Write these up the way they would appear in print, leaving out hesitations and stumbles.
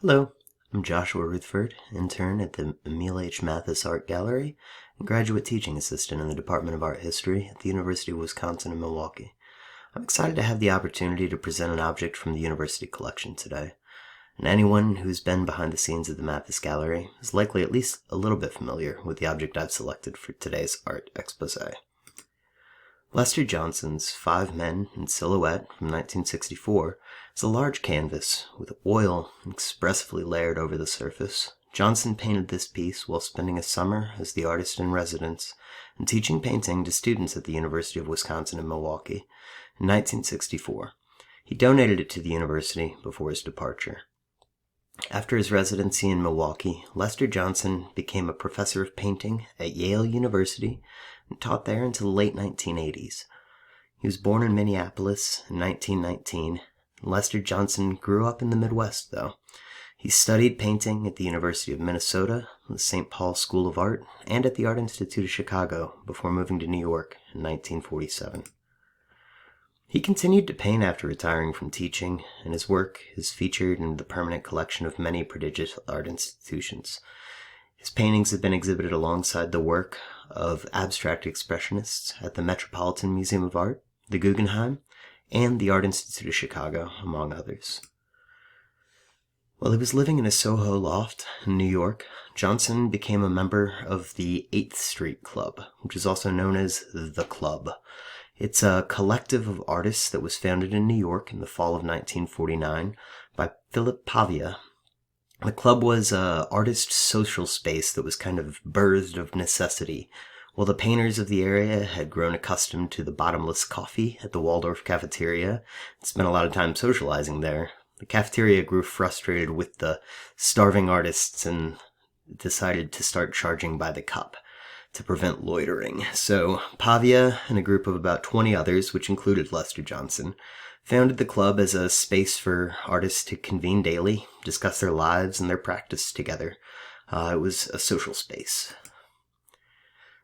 Hello, I'm Joshua Ruthford, intern at the Emil H. Mathis Art Gallery and graduate teaching assistant in the Department of Art History at the University of Wisconsin in Milwaukee. I'm excited to have the opportunity to present an object from the university collection today. And anyone who's been behind the scenes at the Mathis Gallery is likely at least a little bit familiar with the object I've selected for today's art expose. Lester Johnson's Five Men in Silhouette from 1964 is a large canvas with oil expressively layered over the surface. Johnson painted this piece while spending a summer as the artist in residence and teaching painting to students at the University of Wisconsin in Milwaukee in 1964. He donated it to the university before his departure. After his residency in Milwaukee, Lester Johnson became a professor of painting at Yale University and taught there until the late 1980s. He was born in Minneapolis in 1919. Lester Johnson grew up in the Midwest, though. He studied painting at the University of Minnesota, the St. Paul School of Art, and at the Art Institute of Chicago before moving to New York in 1947. He continued to paint after retiring from teaching, and his work is featured in the permanent collection of many prestigious art institutions. His paintings have been exhibited alongside the work of abstract expressionists at the Metropolitan Museum of Art, the Guggenheim, and the Art Institute of Chicago, among others. While he was living in a Soho loft in New York, Johnson became a member of the 8th Street Club, which is also known as The Club. It's a collective of artists that was founded in New York in the fall of 1949 by Philip Pavia. The club was an artist social space that was kind of birthed of necessity. While the painters of the area had grown accustomed to the bottomless coffee at the Waldorf cafeteria and spent a lot of time socializing there, the cafeteria grew frustrated with the starving artists and decided to start charging by the cup to prevent loitering. So Pavia and a group of about 20 others, which included Lester Johnson, founded the club as a space for artists to convene daily, discuss their lives and their practice together. It was a social space.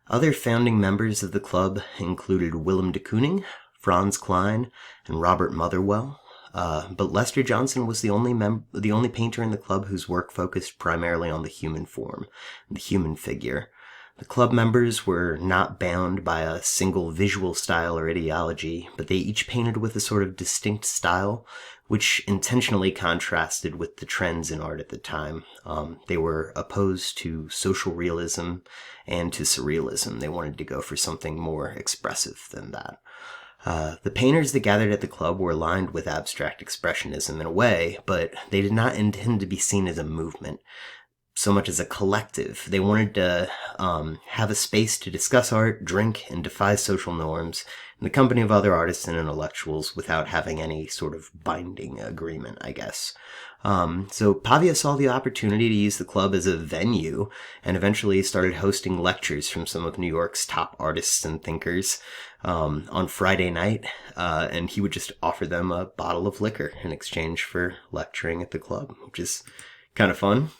Other founding members of the club included Willem de Kooning, Franz Klein, and Robert Motherwell. But Lester Johnson was the only painter in the club whose work focused primarily on the human form, the human figure. The club members were not bound by a single visual style or ideology, but they each painted with a sort of distinct style, which intentionally contrasted with the trends in art at the time. They were opposed to social realism and to surrealism. They wanted to go for something more expressive than that. The painters that gathered at the club were aligned with Abstract Expressionism in a way, but they did not intend to be seen as a movement so much as a collective. They wanted to have a space to discuss art, drink, and defy social norms in the company of other artists and intellectuals without having any sort of binding agreement, I guess. So Pavia saw the opportunity to use the club as a venue and eventually started hosting lectures from some of New York's top artists and thinkers on Friday night, and he would just offer them a bottle of liquor in exchange for lecturing at the club, which is kind of fun.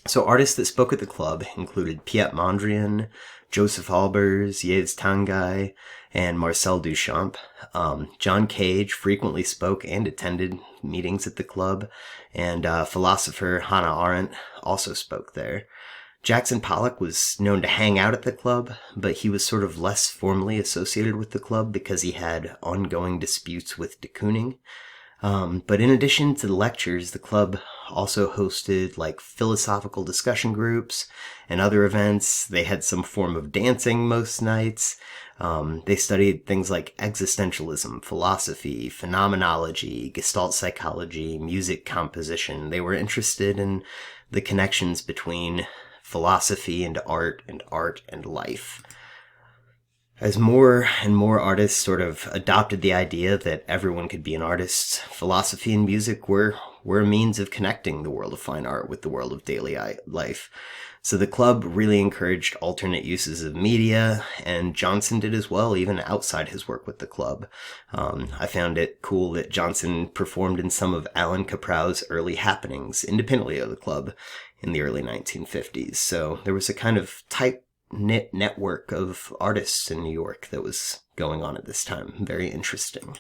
So artists that spoke at the club included Piet Mondrian, Joseph Albers, Yves Tanguy, and Marcel Duchamp. John Cage frequently spoke and attended meetings at the club, and philosopher Hannah Arendt also spoke there. Jackson Pollock was known to hang out at the club, but he was sort of less formally associated with the club because he had ongoing disputes with de Kooning. But in addition to the lectures, the club also hosted like philosophical discussion groups and other events. They had some form of dancing most nights. They studied things like existentialism, philosophy, phenomenology, Gestalt psychology, music composition. They were interested in the connections between philosophy and art and life. As more and more artists sort of adopted the idea that everyone could be an artist, philosophy and music were a means of connecting the world of fine art with the world of daily life. So the club really encouraged alternate uses of media, and Johnson did as well, even outside his work with the club. I found it cool that Johnson performed in some of Alan Caprow's early happenings, independently of the club, in the early 1950s. So there was a kind of tight-knit network of artists in New York that was going on at this time. Very interesting.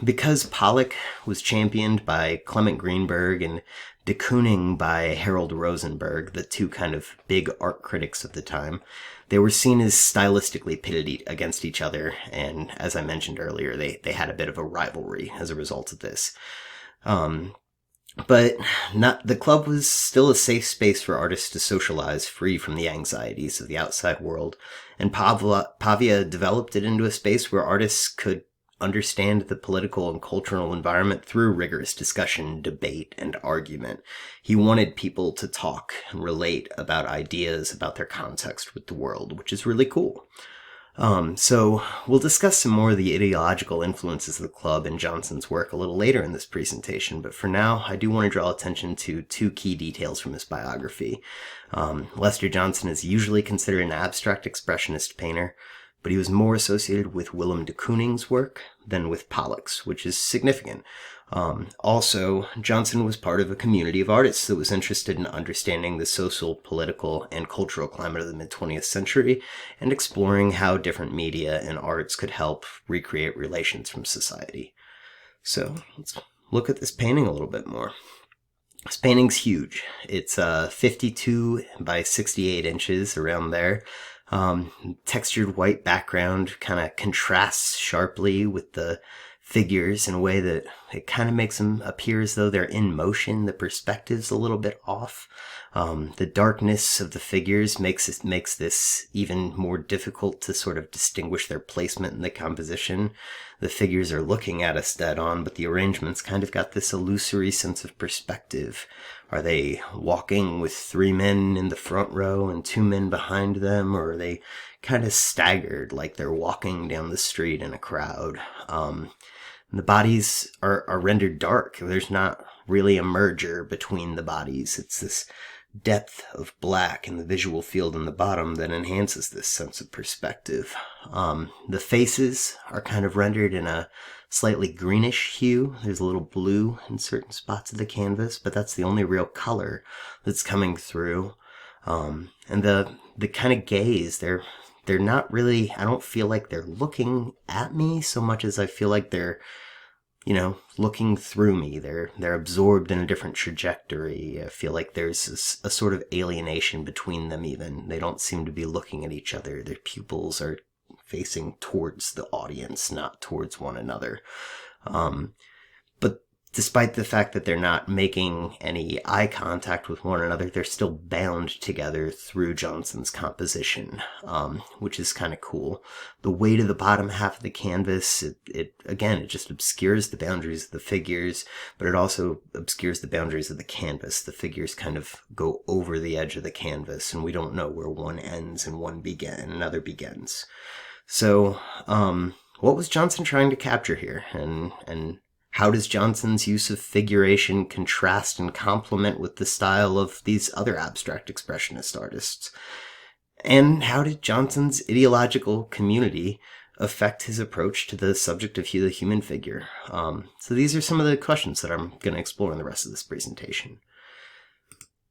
because Pollock was championed by Clement Greenberg and de Kooning by Harold Rosenberg, the two kind of big art critics of the time, they were seen as stylistically pitted against each other, and as I mentioned earlier, they had a bit of a rivalry as a result of this. But the club was still a safe space for artists to socialize free from the anxieties of the outside world, and Pavia developed it into a space where artists could understand the political and cultural environment through rigorous discussion, debate, and argument. He wanted people to talk and relate about ideas, about their context with the world, which is really cool. So we'll discuss some more of the ideological influences of the club and Johnson's work a little later in this presentation, but for now, I do want to draw attention to two key details from his biography. Lester Johnson is usually considered an abstract expressionist painter, but he was more associated with Willem de Kooning's work than with Pollock's, which is significant. Also, Johnson was part of a community of artists that was interested in understanding the social, political, and cultural climate of the mid-20th century and exploring how different media and arts could help recreate relations from society. So, let's look at this painting a little bit more. This painting's huge. It's 52 by 68 inches, around there. Textured white background kind of contrasts sharply with the figures in a way that it kind of makes them appear as though they're in motion. The perspective's a little bit off. The darkness of the figures makes this even more difficult to sort of distinguish their placement in the composition. The figures are looking at us dead on, but the arrangement's kind of got this illusory sense of perspective. Are they walking with 3 men in the front row and 2 men behind them, or are they kind of staggered like they're walking down the street in a crowd? The bodies are rendered dark. There's not really a merger between the bodies. It's this depth of black in the visual field in the bottom that enhances this sense of perspective. The faces are kind of rendered in a slightly greenish hue. There's a little blue in certain spots of the canvas, but that's the only real color that's coming through. And the kind of gaze, they're not really, I don't feel like they're looking at me so much as I feel like they're, looking through me. They're absorbed in a different trajectory. I feel like there's a sort of alienation between them even. They don't seem to be looking at each other. Their pupils are facing towards the audience, not towards one another. But despite the fact that they're not making any eye contact with one another, they're still bound together through Johnson's composition, which is kind of cool. The weight of the bottom half of the canvas, it just obscures the boundaries of the figures, but it also obscures the boundaries of the canvas. The figures kind of go over the edge of the canvas, and we don't know where one ends and another begins. So, what was Johnson trying to capture here? And how does Johnson's use of figuration contrast and complement with the style of these other abstract expressionist artists? And how did Johnson's ideological community affect his approach to the subject of the human figure? So these are some of the questions that I'm going to explore in the rest of this presentation.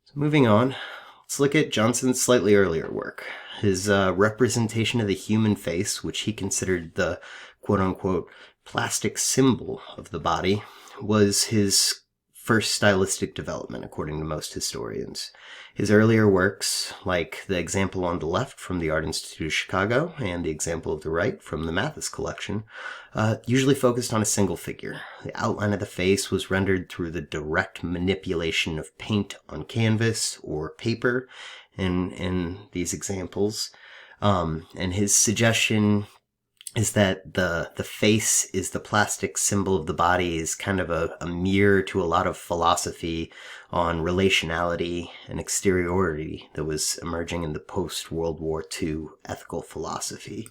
So moving on, let's look at Johnson's slightly earlier work. His representation of the human face, which he considered the quote-unquote plastic symbol of the body, was his first stylistic development, according to most historians. His earlier works, like the example on the left from the Art Institute of Chicago and the example of the right from the Mathis collection, usually focused on a single figure. The outline of the face was rendered through the direct manipulation of paint on canvas or paper in these examples. And his suggestion is that the face is the plastic symbol of the body, is kind of a mirror to a lot of philosophy on relationality and exteriority that was emerging in the post-World War II ethical philosophy.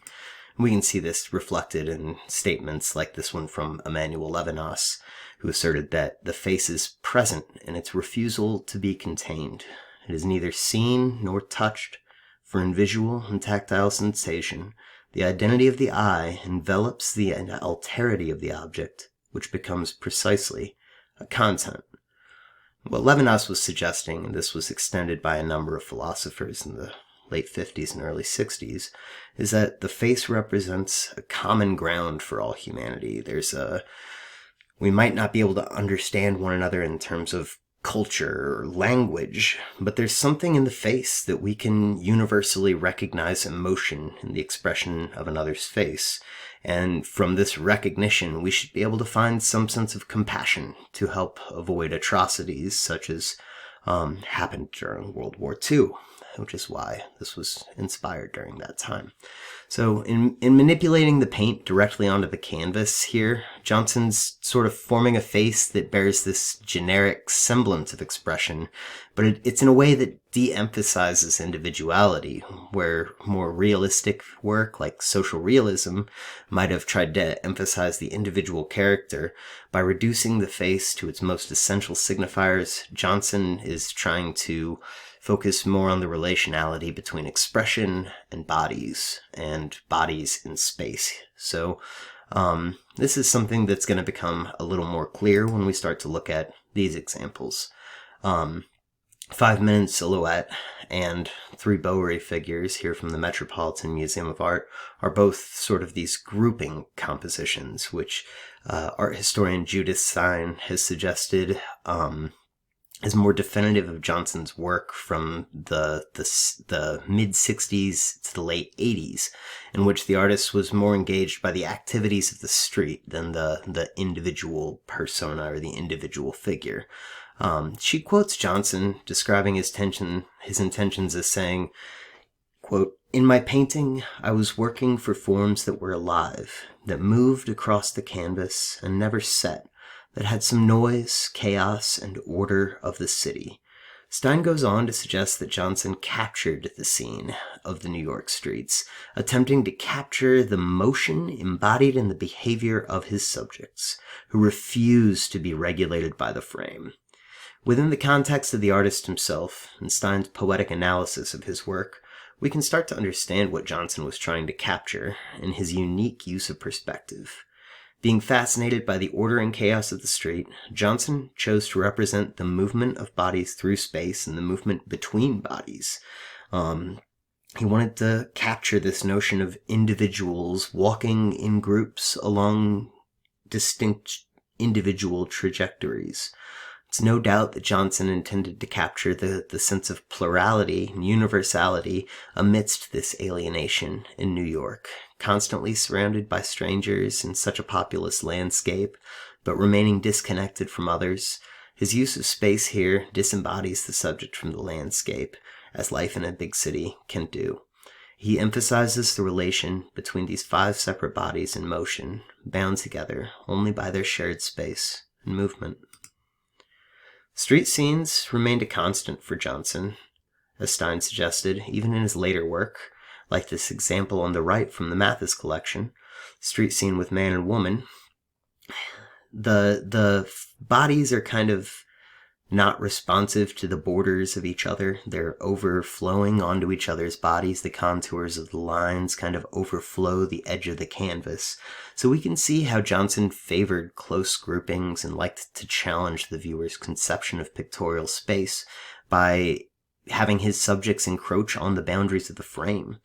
We can see this reflected in statements like this one from Emmanuel Levinas, who asserted that the face is present in its refusal to be contained. It is neither seen nor touched, for in visual and tactile sensation, the identity of the eye envelops the alterity of the object, which becomes precisely a content. What Levinas was suggesting, and this was extended by a number of philosophers in the late 50s and early 60s, is that the face represents a common ground for all humanity. There's a We might not be able to understand one another in terms of culture or language, but there's something in the face that we can universally recognize emotion in the expression of another's face. And from this recognition, we should be able to find some sense of compassion to help avoid atrocities such as happened during World War II, which is why this was inspired during that time. So in manipulating the paint directly onto the canvas here, Johnson's sort of forming a face that bears this generic semblance of expression, but it's in a way that de-emphasizes individuality, where more realistic work like social realism might have tried to emphasize the individual character. By reducing the face to its most essential signifiers, Johnson is trying to focus more on the relationality between expression and bodies in space. So this is something that's going to become a little more clear when we start to look at these examples. 5-minute silhouette and 3 Bowery figures here from the Metropolitan Museum of Art are both sort of these grouping compositions, which art historian Judith Stein has suggested is more definitive of Johnson's work from the mid-60s to the late 80s, in which the artist was more engaged by the activities of the street than the individual persona or the individual figure. She quotes Johnson describing his intentions as saying, quote, "In my painting, I was working for forms that were alive, that moved across the canvas and never set, that had some noise, chaos, and order of the city." Stein goes on to suggest that Johnson captured the scene of the New York streets, attempting to capture the motion embodied in the behavior of his subjects, who refuse to be regulated by the frame. Within the context of the artist himself and Stein's poetic analysis of his work, we can start to understand what Johnson was trying to capture in his unique use of perspective. Being fascinated by the order and chaos of the street, Johnson chose to represent the movement of bodies through space and the movement between bodies. He wanted to capture this notion of individuals walking in groups along distinct individual trajectories. It's no doubt that Johnson intended to capture the sense of plurality and universality amidst this alienation in New York, constantly surrounded by strangers in such a populous landscape, but remaining disconnected from others. His use of space here disembodies the subject from the landscape, as life in a big city can do. He emphasizes the relation between these 5 separate bodies in motion, bound together only by their shared space and movement. Street scenes remained a constant for Johnson, as Stein suggested, even in his later work, like this example on the right from the Mathis collection, street scene with man and woman. The bodies are kind of not responsive to the borders of each other. They're overflowing onto each other's bodies. The contours of the lines kind of overflow the edge of the canvas. So we can see how Johnson favored close groupings and liked to challenge the viewer's conception of pictorial space by having his subjects encroach on the boundaries of the frame.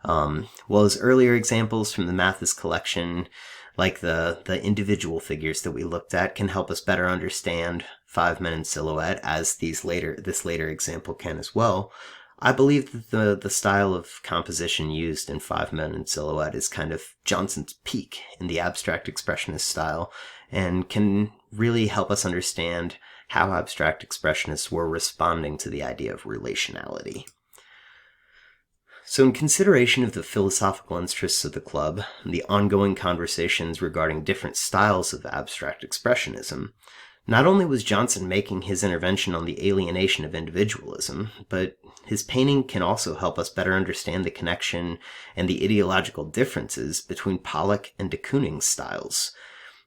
While his earlier examples from the Mathis collection, like the individual figures that we looked at, can help us better understand 5-minute silhouette, as this later example can as well, I believe that the style of composition used in 5-minute silhouette is kind of Johnson's peak in the abstract expressionist style, and can really help us understand how abstract expressionists were responding to the idea of relationality. So in consideration of the philosophical interests of the club and the ongoing conversations regarding different styles of abstract expressionism, not only was Johnson making his intervention on the alienation of individualism, but his painting can also help us better understand the connection and the ideological differences between Pollock and de Kooning's styles.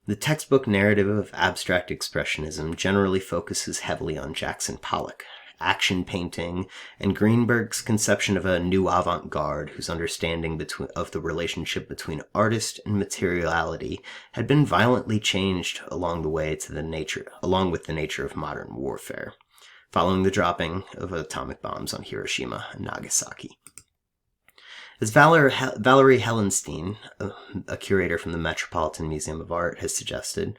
The textbook narrative of abstract expressionism generally focuses heavily on Jackson Pollock, action painting, and Greenberg's conception of a new avant-garde whose understanding of the relationship between artist and materiality had been violently changed along with the nature of modern warfare, following the dropping of atomic bombs on Hiroshima and Nagasaki. As Valerie Hellenstein, a curator from the Metropolitan Museum of Art, has suggested,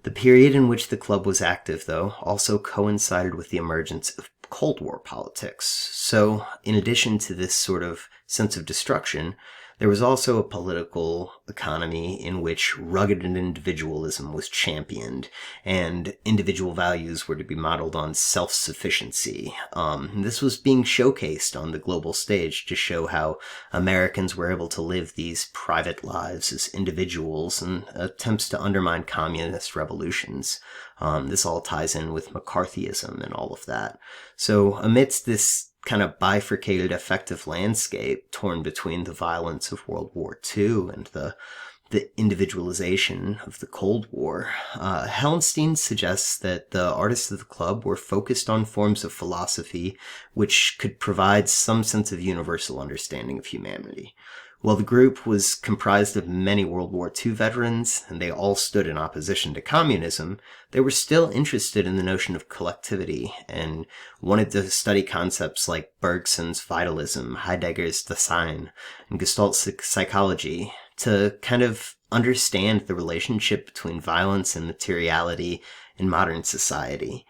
The period in which the club was active, though, also coincided with the emergence of Cold War politics. So, in addition to this sort of sense of destruction, there was also a political economy in which rugged individualism was championed, and individual values were to be modeled on self-sufficiency. This was being showcased on the global stage to show how Americans were able to live these private lives as individuals, and attempts to undermine communist revolutions. This all ties in with McCarthyism and all of that. So amidst this kind of bifurcated affective landscape torn between the violence of World War II and the individualization of the Cold War, Hellenstein suggests that the artists of the club were focused on forms of philosophy which could provide some sense of universal understanding of humanity. While the group was comprised of many World War II veterans, and they all stood in opposition to communism, they were still interested in the notion of collectivity and wanted to study concepts like Bergson's vitalism, Heidegger's Dasein, and Gestalt psychology to kind of understand the relationship between violence and materiality in modern society.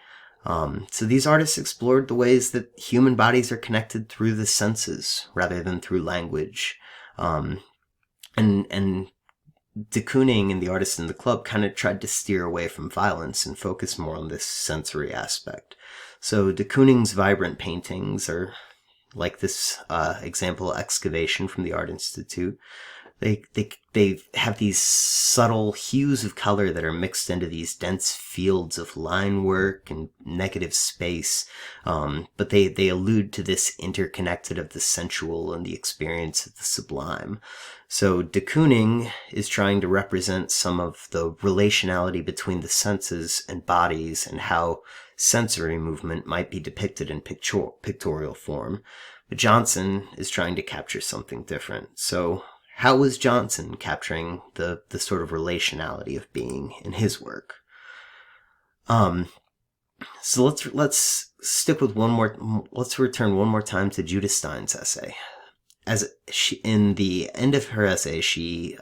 So these artists explored the ways that human bodies are connected through the senses rather than through language. And de Kooning and the artists in the club kind of tried to steer away from violence and focus more on this sensory aspect. So de Kooning's vibrant paintings are like this example excavation from the Art Institute. They have these subtle hues of color that are mixed into these dense fields of line work and negative space, but they allude to this interconnected of the sensual and the experience of the sublime. So de Kooning is trying to represent some of the relationality between the senses and bodies and how sensory movement might be depicted in pictorial form. But Johnson is trying to capture something different. So how was Johnson capturing the sort of relationality of being in his work? So let's stick with let's return one more time to Judith Stein's essay. In the end of her essay, she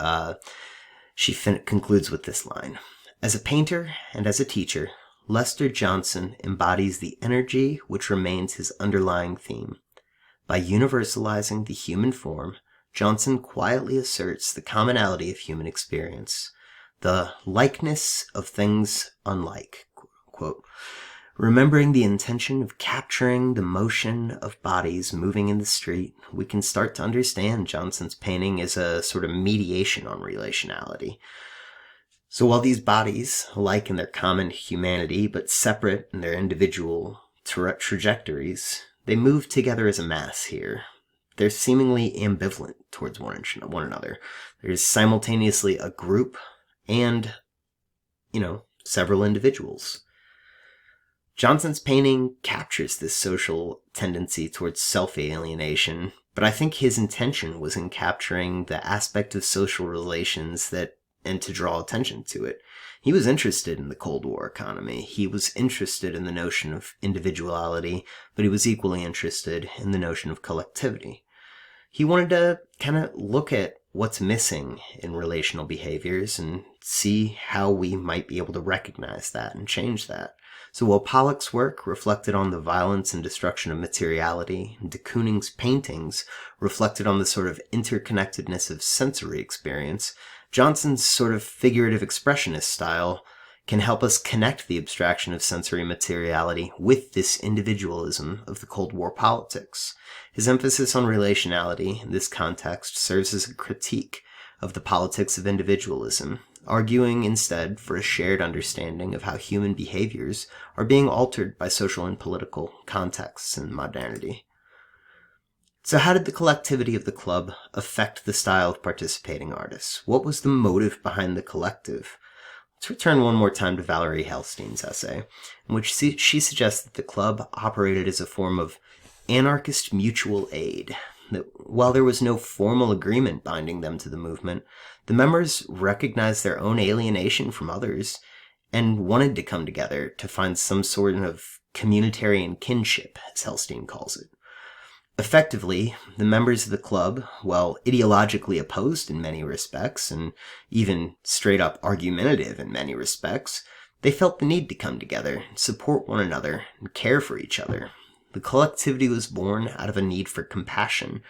concludes with this line: "As a painter and as a teacher, Lester Johnson embodies the energy which remains his underlying theme. By universalizing the human form, Johnson quietly asserts the commonality of human experience, the likeness of things unlike," quote. Remembering the intention of capturing the motion of bodies moving in the street, we can start to understand Johnson's painting as a sort of mediation on relationality. So while these bodies, alike in their common humanity but separate in their individual trajectories, they move together as a mass here. They're seemingly ambivalent towards one another. There's simultaneously a group and, several individuals. Johnson's painting captures this social tendency towards self-alienation, but I think his intention was in capturing the aspect of social relations and to draw attention to it. He was interested in the Cold War economy. He was interested in the notion of individuality, but he was equally interested in the notion of collectivity. He wanted to kind of look at what's missing in relational behaviors and see how we might be able to recognize that and change that. So while Pollock's work reflected on the violence and destruction of materiality, and de Kooning's paintings reflected on the sort of interconnectedness of sensory experience, Johnson's sort of figurative expressionist style can help us connect the abstraction of sensory materiality with this individualism of the Cold War politics. His emphasis on relationality in this context serves as a critique of the politics of individualism, arguing instead for a shared understanding of how human behaviors are being altered by social and political contexts in modernity. So how did the collectivity of the club affect the style of participating artists? What was the motive behind the collective? Let's return one more time to Valerie Hellenstein's essay, in which she suggests that the club operated as a form of anarchist mutual aid. That while there was no formal agreement binding them to the movement, the members recognized their own alienation from others and wanted to come together to find some sort of communitarian kinship, as Hellenstein calls it. Effectively, the members of the club, while ideologically opposed in many respects, and even straight up argumentative in many respects, They felt the need to come together, support one another, and care for each other. The collectivity was born out of a need for compassion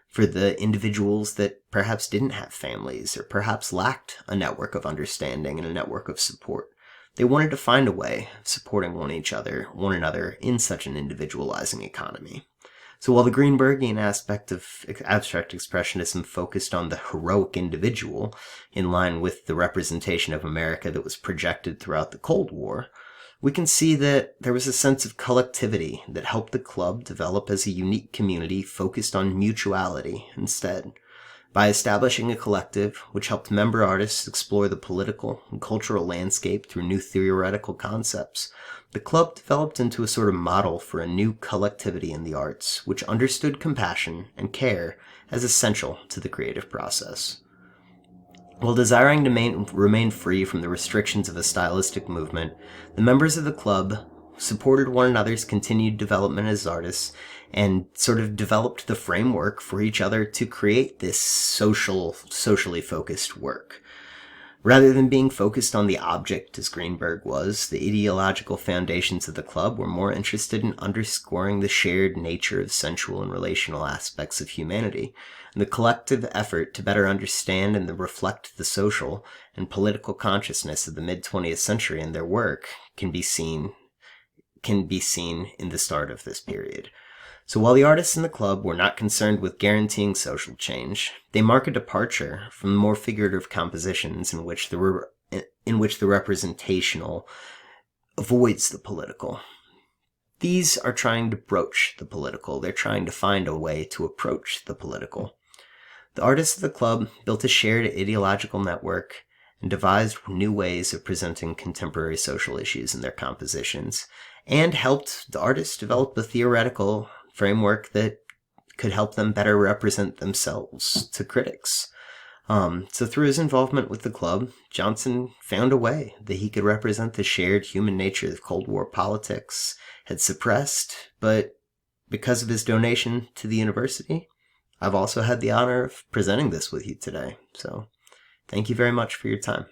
for the individuals that perhaps didn't have families or perhaps lacked a network of understanding and a network of support. They wanted to find a way of supporting one another in such an individualizing economy. So while the Greenbergian aspect of abstract expressionism focused on the heroic individual, in line with the representation of America that was projected throughout the Cold War, we can see that there was a sense of collectivity that helped the club develop as a unique community focused on mutuality instead. By establishing a collective which helped member artists explore the political and cultural landscape through new theoretical concepts, the club developed into a sort of model for a new collectivity in the arts, which understood compassion and care as essential to the creative process. While desiring to remain free from the restrictions of a stylistic movement, the members of the club supported one another's continued development as artists and sort of developed the framework for each other to create this socially focused work. Rather than being focused on the object, as Greenberg was, the ideological foundations of the club were more interested in underscoring the shared nature of sensual and relational aspects of humanity, and the collective effort to better understand and reflect the social and political consciousness of the mid-20th century in their work can be seen in the start of this period. So while the artists in the club were not concerned with guaranteeing social change, they mark a departure from the more figurative compositions in which the representational avoids the political. These are trying to broach the political. They're trying to find a way to approach the political. The artists of the club built a shared ideological network and devised new ways of presenting contemporary social issues in their compositions, and helped the artists develop a theoretical framework that could help them better represent themselves to critics. So through his involvement with the club, Johnson found a way that he could represent the shared human nature that Cold War politics had suppressed, but because of his donation to the university, I've also had the honor of presenting this with you today. So thank you very much for your time.